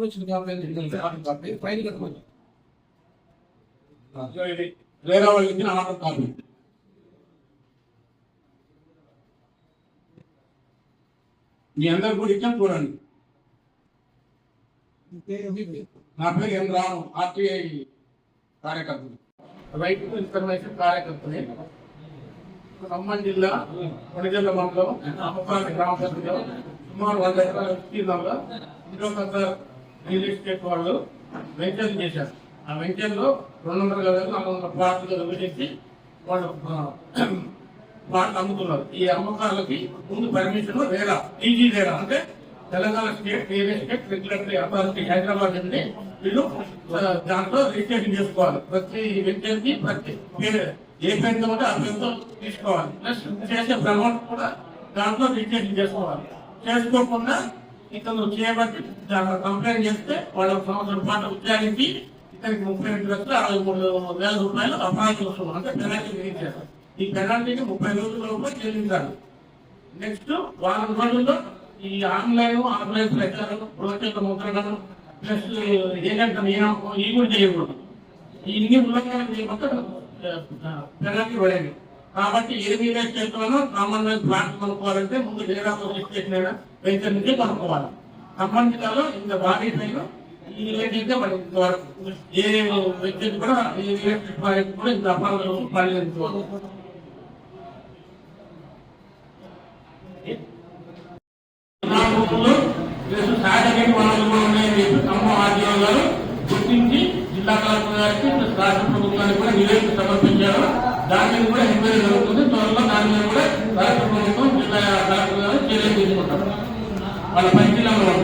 వచ్చింది కాబట్టి ఫైన్ కట్టమని వేరే వాళ్ళకి ఇచ్చిన ఆర్డర్ కాపీ. మీ అందరు కూడా ఇచ్చాం చూడండి. నా పేరు ఎం రాము, ఆర్టీఐ కార్యకర్తలు, రైట్ టు ఇన్ఫర్మేషన్ కార్యకర్తని, ఖమ్మం జిల్లా కొణిజల్ల మండలం అమ్మపాటి గ్రామ సభ్యులు సుమారు 100 ఎకరాల విస్తీర్ణంలో ఇంకొక రియల్ ఎస్టేట్ వాళ్ళు వెంచర్ చేశారు. ఆ వెంచర్ లో 200 గదులు 400 ప్లాట్లు విభజించి వాళ్ళు ప్లాట్లు అమ్ముతున్నారు. ఈ అమ్మకాలకి ముందు పర్మిషన్ రేరా, టీజీ రేరా అంటే Telangana state real estate regulatory authority Hyderabad నుండి వీళ్ళు దాంట్లో రిజిస్ట్రేషన్ చేసుకోవాలి. ప్రతి వెంచర్ కి ప్రతి ఏ పేరుతో ఉంటే ఆ పేరుతో తీసుకోవాలి. ప్లస్ చేసే ప్రమోట్ కూడా దాంట్లో రిజిస్ట్రేషన్ చేసుకోవాలి. చేసుకోకుండా ఇతను చేయబట్టి కంప్లైంట్ చేస్తే వాళ్ళ సంవత్సరం పాటు ఉద్యోగించి ఇతనికి 32 లక్షల 63,000 రూపాయలు అపరాధ వస్తువులు అంటే పెనాల్టీ విధించారు. ఈ పెనాల్టీని 30 రోజుల లోపల చెల్లించాలి. నెక్స్ట్ వారం రోజుల్లో ఈ ఆన్లైన్ ప్రచారం, బ్రోచర్ల ముద్రణను ప్లస్ ఏజెంట్ నియామకం ఇవి కూడా చేయకూడదు. ఇన్ని ఉల్లంఘన చేయకుండా పెనాల్టీ పడేది. కాబట్టి ఏ రియల్ ఎస్టేట్ లోనూ కామన్ ప్లాట్ కొనుక్కోవాలంటే ముందు డేరా రిజిస్ట్రేషన్ అయినా వెంచర్ నుంచి కొనుక్కోవాలి. ఖమ్మం జిల్లాలో ఇంత భారీ పైన ఈ రేట్ మరి ఇంతవరకు ఏ వెంచర్ కూడా ఈ రియల్ ఎస్టేట్ ప్రాజెక్ట్ కూడా ఇంత అపాలు పరిగణించుకోవాలి. ఖమ్మం ఆర్డీఓ గారు గుర్తించి జిల్లా కలెక్టర్ గారికి రాష్ట్ర ప్రభుత్వానికి కూడా నివేదిక సమర్పించారు. దాని మీద కూడా ఎంక్వైరీ జరుగుతుంది. త్వరలో దాని మీద కూడా రాష్ట్ర ప్రభుత్వం జిల్లా కలెక్టర్ గారు చర్యలు తీసుకుంటారు. వాళ్ళ పరిశీలనలో